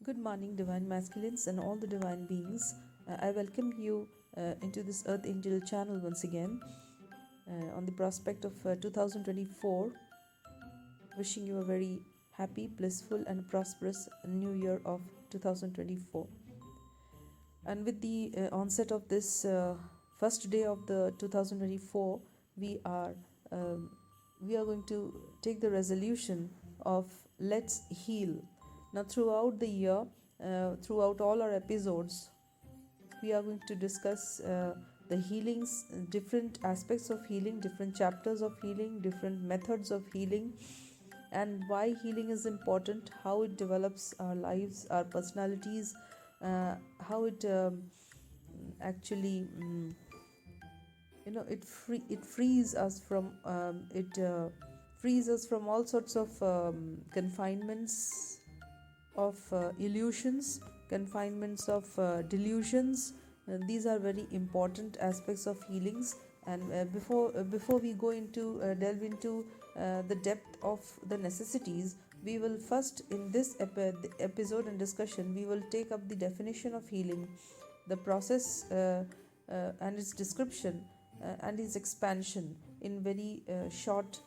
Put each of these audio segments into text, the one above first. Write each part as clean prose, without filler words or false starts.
Good morning, divine masculines and all the divine beings. I welcome you into this Earth Angel channel once again on the prospect of 2024. Wishing you a very happy, blissful, and prosperous new year of 2024. And with the onset of this first day of the 2024, we are um, we are going to take the resolution of let's heal. Now, throughout the year, throughout all our episodes, we are going to discuss the healings, different aspects of healing, different chapters of healing, different methods of healing, and why healing is important, how it develops our lives, our personalities, how it actually it frees us from frees us from all sorts of confinements of illusions, confinements of delusions. These are very important aspects of healings. And before we go into delve into the depth of the necessities, we will first in this episode and discussion we will take up the definition of healing, the process and its description and its expansion in very short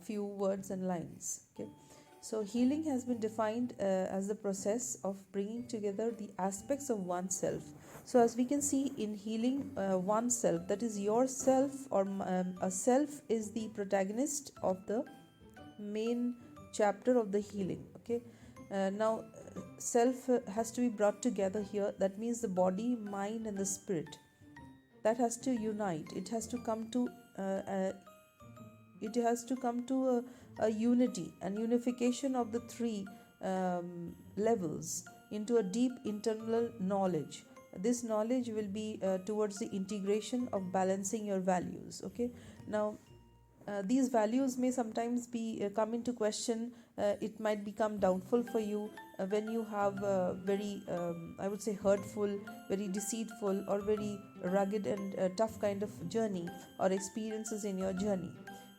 few words and lines. Okay, so healing has been defined as the process of bringing together the aspects of oneself. So as we can see in healing oneself, that is yourself, or a self is the protagonist of the main chapter of the healing. Okay, now self has to be brought together here. That means the body, mind, and the spirit, that has to unite. It has to come to a unity and unification of the three levels into a deep internal knowledge. This knowledge will be towards the integration of balancing your values. Okay, now these values may sometimes be come into question. It might become doubtful for you when you have very I would say hurtful, very deceitful, or very rugged and tough kind of journey or experiences in your journey.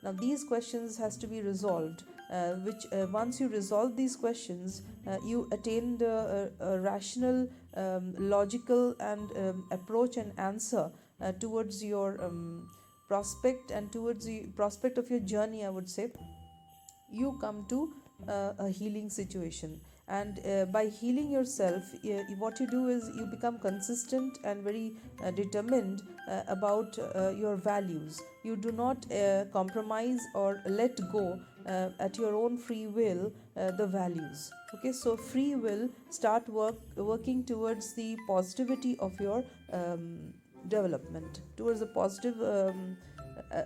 Now these questions has to be resolved, which once you resolve these questions, you attain the rational, logical, and approach and answer towards your prospect and towards the prospect of your journey. I would say you come to a healing situation. And by healing yourself, what you do is you become consistent and very determined about your values. You do not compromise or let go at your own free will the values. Okay, so free will start working towards the positivity of your development, towards a positive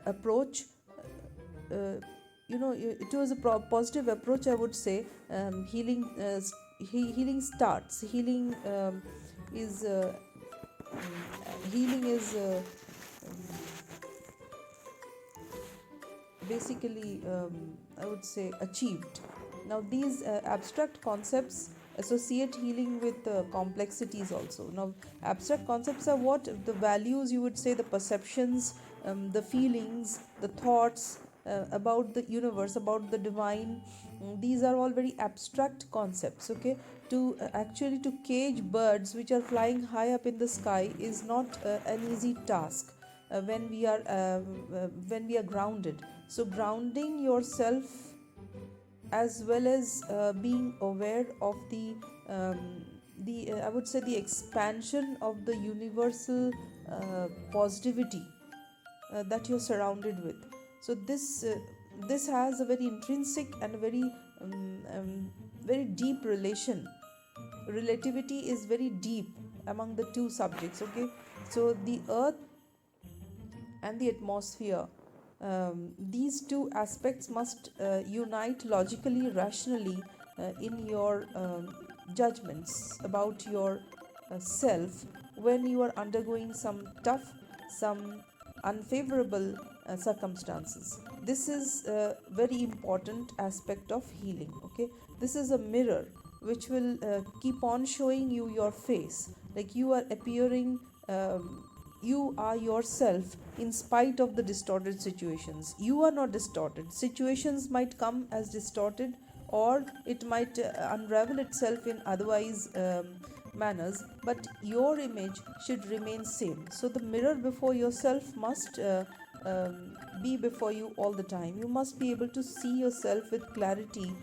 approach. uh, towards a positive approach, I would say. Healing starts. Is healing is basically I would say achieved. Now these abstract concepts associate healing with complexities also. Now abstract concepts are what? The values, you would say, the perceptions, the feelings, the thoughts about the universe, about the divine. These are all very abstract concepts. Okay, to actually to cage birds which are flying high up in the sky is not an easy task when we are grounded. So grounding yourself, as well as being aware of the I would say the expansion of the universal positivity that you're surrounded with. So this has a very intrinsic and a very deep relation. Relativity is very deep among the two subjects. Okay, so the earth and the atmosphere, these two aspects must unite logically, rationally, in your judgments about your self when you are undergoing some tough, some unfavorable circumstances. This is a very important aspect of healing. Okay, this is a mirror which will keep on showing you your face, like you are appearing. You are yourself in spite of the distorted situations. You are not distorted. Situations might come as distorted, or it might unravel itself in otherwise manners, but your image should remain same. So the mirror before yourself must be before you all the time. You must be able to see yourself with clarity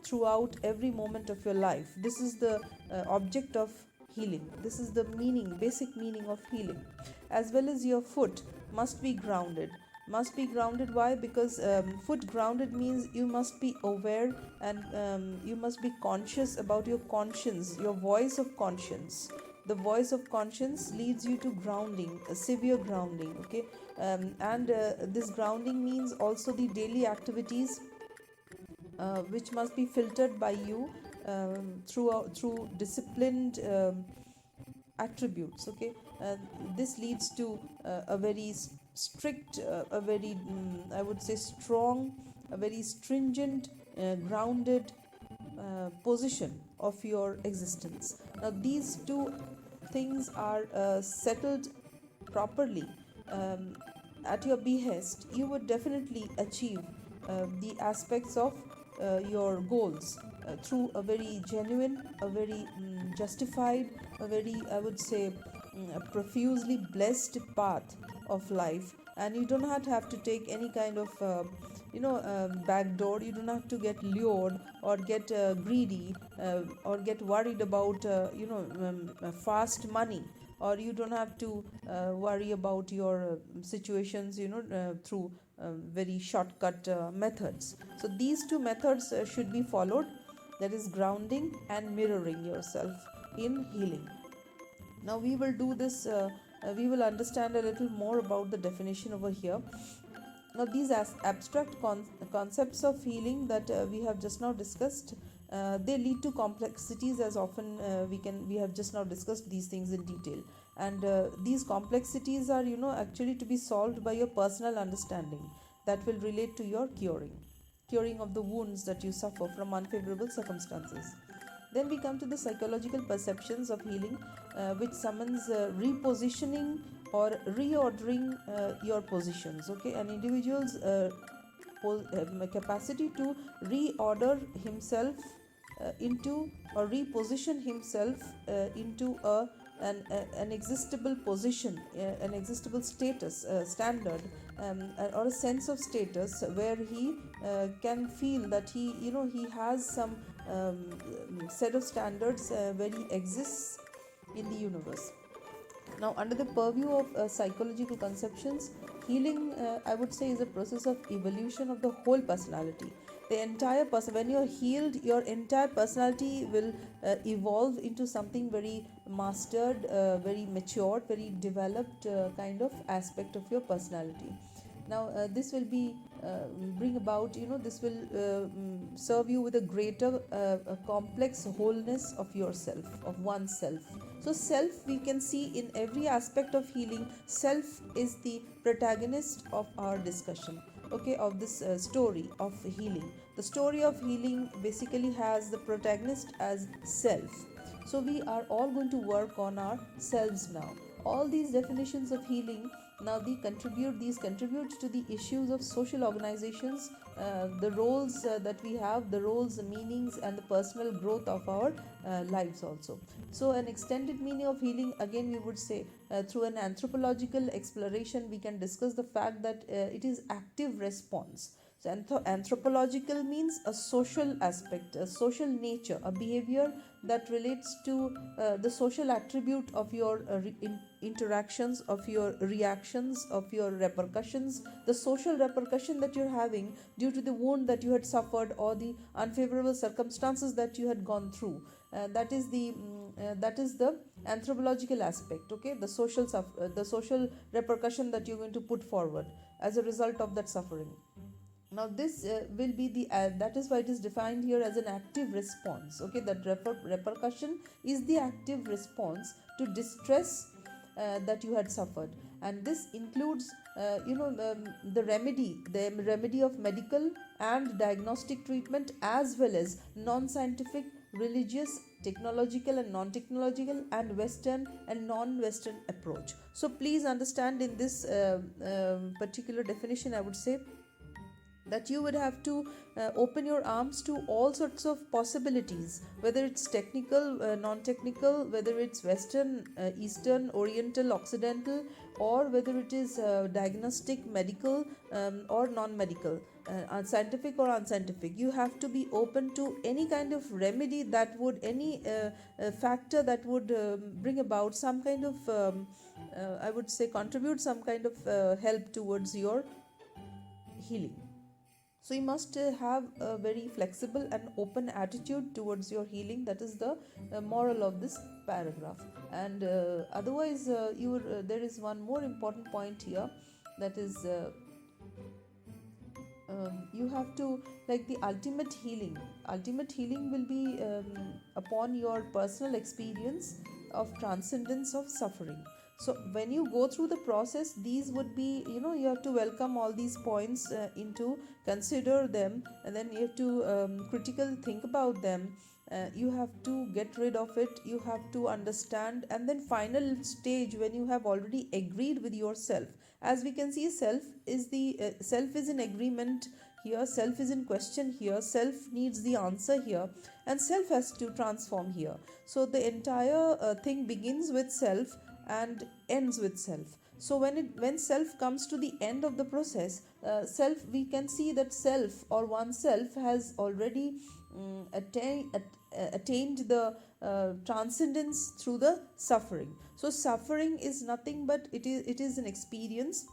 throughout every moment of your life. This is the object of healing. This is the meaning, basic meaning of healing. As well as your foot must be grounded. Must be grounded. Why? Because foot grounded means you must be aware, and you must be conscious about your conscience, your voice of conscience. The voice of conscience leads you to grounding, a severe grounding. Okay. And this grounding means also the daily activities which must be filtered by you through disciplined attributes. Okay. This leads to a very strict, a very I would say strong, a very stringent, grounded position of your existence. Now these two things are settled properly um, at your behest, you would definitely achieve the aspects of your goals through a very genuine, a very justified, a very, I would say, a profusely blessed path of life. And you do not have to take any kind of back door. You do not have to get lured or get greedy or get worried about fast money, or you don't have to worry about your situations through very shortcut methods. So these two methods should be followed, that is grounding and mirroring yourself in healing. Now we will do this, we will understand a little more about the definition over here. Now these abstract concepts of healing that we have just now discussed, they lead to complexities, as often we have just now discussed these things in detail. And these complexities are actually to be solved by your personal understanding that will relate to your curing of the wounds that you suffer from unfavorable circumstances. Then we come to the psychological perceptions of healing, which summons repositioning or reordering your positions. Okay, an individual's capacity to reorder himself into, or reposition himself into an existable position, an existable status, standard, or a sense of status where he can feel that he has some set of standards where he exists in the universe. Now, under the purview of psychological conceptions, healing, I would say, is a process of evolution of the whole personality. The entire person, when you're healed, your entire personality will evolve into something very mastered, very matured, very developed kind of aspect of your personality. Now this will be bring about, this will serve you with a greater a complex wholeness of yourself, of oneself. So self, we can see in every aspect of healing, self is the protagonist of our discussion, okay, of this story of healing. The story of healing basically has the protagonist as self. So we are all going to work on ourselves now. All these definitions of healing, now these contribute to the issues of social organizations, the roles that we have, the roles, the meanings, and the personal growth of our lives also. So an extended meaning of healing, again we would say, through an anthropological exploration, we can discuss the fact that it is active response. So anthropological means a social aspect, a social nature, a behavior that relates to the social attribute of your interactions, of your reactions, of your repercussions, the social repercussion that you're having due to the wound that you had suffered or the unfavorable circumstances that you had gone through. That is the anthropological aspect. Okay, the social repercussion that you're going to put forward as a result of that suffering. Now this will be the that is why it is defined here as an active response. Okay, that repercussion is the active response to distress that you had suffered, and this includes the remedy of medical and diagnostic treatment, as well as non-scientific, religious, technological and non-technological, and western and non-western approach. So please understand, in this particular definition, I would say, that you would have to open your arms to all sorts of possibilities, whether it's technical, non-technical, whether it's western, eastern, oriental, occidental, or whether it is diagnostic, medical, or non-medical, scientific or unscientific. You have to be open to any kind of remedy that would, any factor that would bring about some kind of I would say contribute some kind of help towards your healing. So you must have a very flexible and open attitude towards your healing. That is the moral of this paragraph. And otherwise, there is one more important point here, that is you have to, like, the ultimate healing. Ultimate healing will be upon your personal experience of transcendence of suffering. So when you go through the process, these would be, you have to welcome all these points into, consider them, and then you have to critically think about them. You have to get rid of it, you have to understand, and then final stage, when you have already agreed with yourself. As we can see, self is in agreement here, self is in question here, self needs the answer here, and self has to transform here. So the entire thing begins with self and ends with self. So when self comes to the end of the process, we can see that self or oneself has already attained the transcendence through the suffering. So suffering is nothing but it is an experience.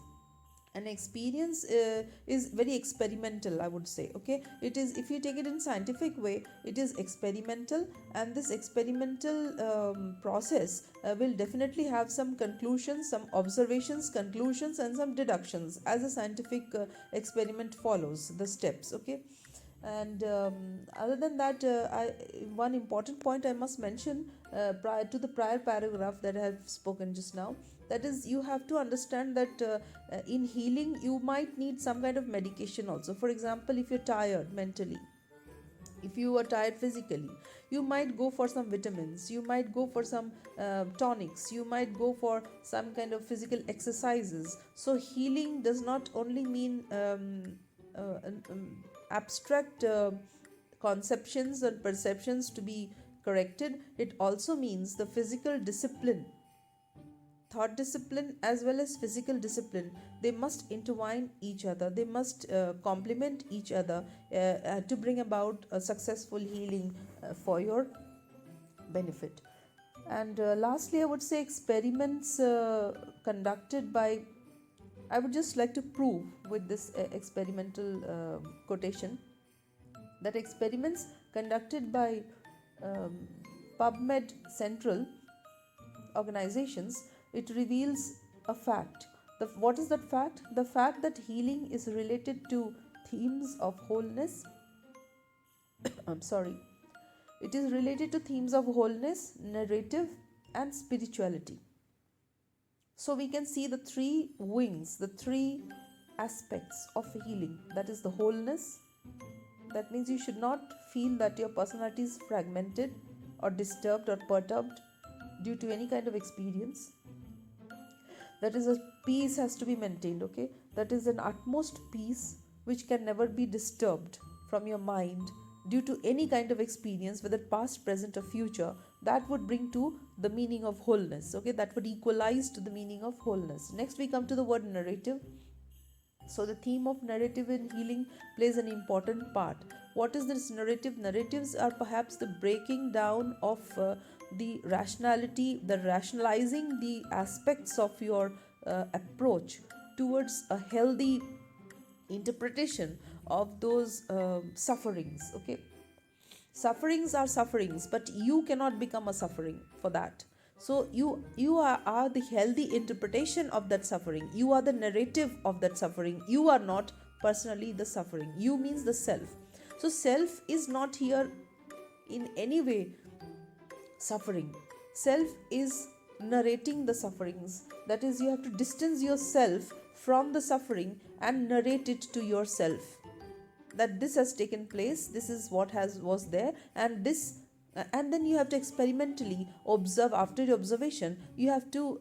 An experience is very experimental, I would say. Okay, it is, if you take it in scientific way, it is experimental, and this experimental process will definitely have some conclusions, some observations, conclusions, and some deductions, as a scientific experiment follows the steps. Okay. And other than that, one important point I must mention prior to the prior paragraph that I have spoken just now, that is, you have to understand that in healing you might need some kind of medication also. For example, if you're tired mentally, if you are tired physically, you might go for some vitamins, you might go for some tonics, you might go for some kind of physical exercises. So healing does not only mean abstract conceptions and perceptions to be corrected, it also means the physical discipline, thought discipline, as well as physical discipline. They must intertwine each other, they must complement each other to bring about a successful healing for your benefit. And lastly, I would say experiments conducted by, I would just like to prove with this experimental quotation, that experiments conducted by PubMed Central organizations, it reveals a fact. What is that fact? The fact that healing is related to themes of wholeness. I'm sorry. It is related to themes of wholeness, narrative, and spirituality. So we can see the three wings, the three aspects of healing. That is the wholeness. That means you should not feel that your personality is fragmented or disturbed or perturbed due to any kind of experience. That is, a peace has to be maintained. Okay, that is an utmost peace which can never be disturbed from your mind due to any kind of experience, whether past, present, or future. That would bring to the meaning of wholeness. Okay, that would equalize to the meaning of wholeness. Next we come to the word narrative. So the theme of narrative in healing plays an important part. What is this narrative? Narratives are perhaps the breaking down of the rationality, the rationalizing the aspects of your approach towards a healthy interpretation of those sufferings. Okay, sufferings are sufferings, but you cannot become a suffering for that. So you are the healthy interpretation of that suffering. You are the narrative of that suffering. You are not personally the suffering. You means the self. So self is not here in any way suffering. Self is narrating the sufferings. That is, you have to distance yourself from the suffering and narrate it to yourself, that this has taken place, this is what was there, and this And then you have to experimentally observe. After your observation, you have to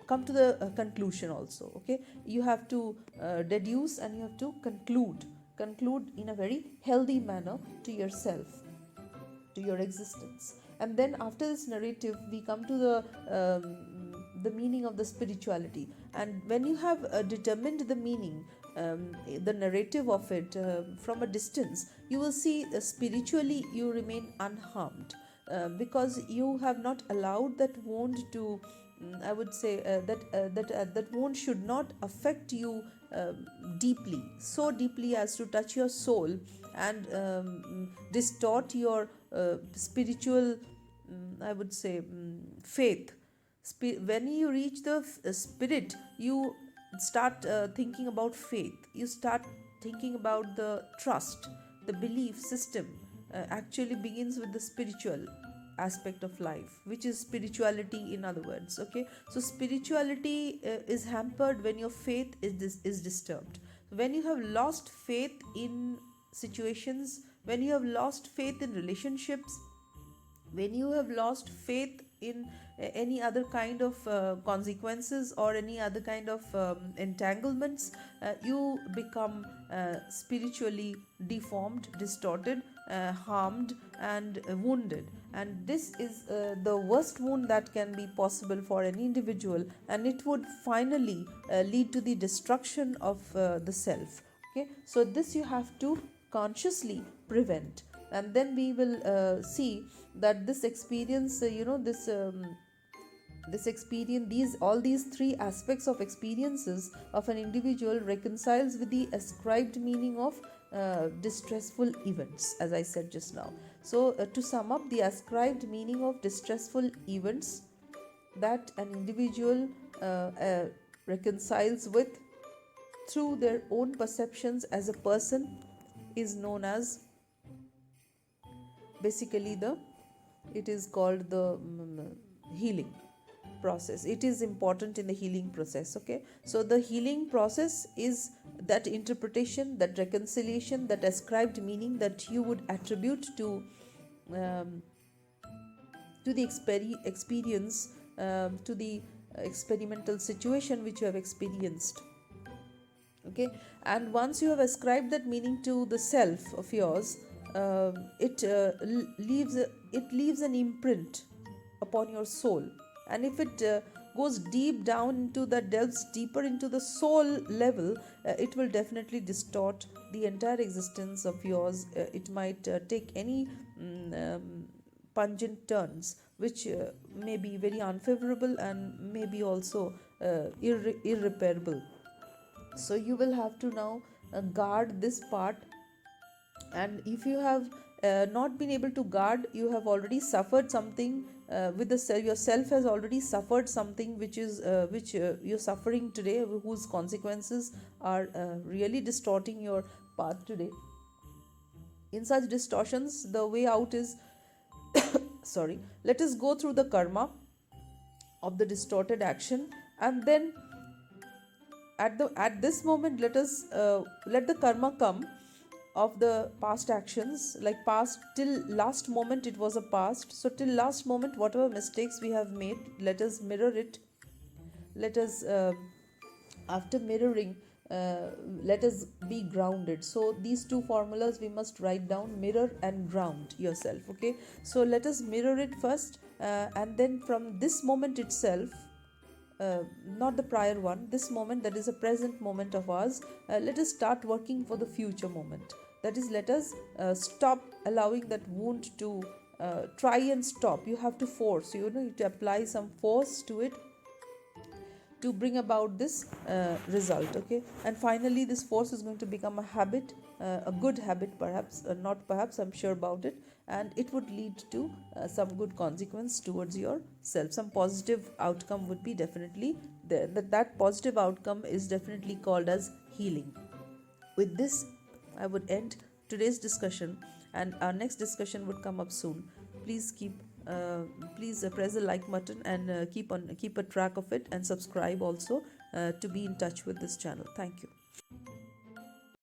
come to the conclusion also. Okay, you have to deduce, and you have to conclude in a very healthy manner to yourself, to your existence. And then after this narrative, we come to the meaning of the spirituality. And when you have determined the meaning, the narrative of it from a distance, you will see spiritually you remain unharmed, because you have not allowed that wound to, I would say, that wound should not affect you deeply, so deeply as to touch your soul and distort your spiritual, I would say, faith. When you reach the spirit, you start thinking about faith, you start thinking about the trust. The belief system actually begins with the spiritual aspect of life, which is spirituality, in other words. Okay, so spirituality is hampered when your faith is disturbed. When you have lost faith in situations, when you have lost faith in relationships, when you have lost faith in any other kind of consequences or any other kind of entanglements, you become spiritually deformed, distorted, harmed, and wounded. And this is the worst wound that can be possible for any individual, and it would finally lead to the destruction of the self. Okay, so this you have to consciously prevent. And then we will see that this experience, this experience, these three aspects of experiences of an individual reconciles with the ascribed meaning of distressful events, as I said just now. So to sum up, the ascribed meaning of distressful events that an individual reconciles with through their own perceptions as a person is known as, basically, the it is called the healing process. It is important in the healing process. Okay, so the healing process is that interpretation, that reconciliation, that ascribed meaning that you would attribute um, to the experience, to the experimental situation which you have experienced. Okay, and once you have ascribed that meaning to the self of yours, it leaves an imprint upon your soul. And if it goes deep down into that, delves deeper into the soul level, it will definitely distort the entire existence of yours. It might take any pungent turns which may be very unfavorable and may be also irreparable. So you will have to now guard this part. And if you have not been able to guard, you have already suffered something with the self. Yourself has already suffered something which you're suffering today, whose consequences are really distorting your path today. In such distortions, the way out is sorry, let us go through the karma of the distorted action, and then at this moment, let the karma come of the past actions. Like, past, till last moment it was a past, so till last moment whatever mistakes we have made, let us mirror it. Let us After mirroring, let us be grounded. So these two formulas we must write down: mirror and ground yourself. Okay, so let us mirror it first, and then from this moment itself, not the prior one, this moment, that is a present moment of ours, let us start working for the future moment. That is, let us stop allowing that wound to try and stop. You have to force, you have to apply some force to it to bring about this result. Okay, and finally this force is going to become a habit, a good habit, perhaps, not perhaps, I'm sure about it, and it would lead to some good consequence towards yourself. Some positive outcome would be definitely there. That positive outcome is definitely called as healing. With this, I would end today's discussion, and our next discussion would come up soon. Please press the like button, and keep a track of it, and subscribe also to be in touch with this channel. Thank you.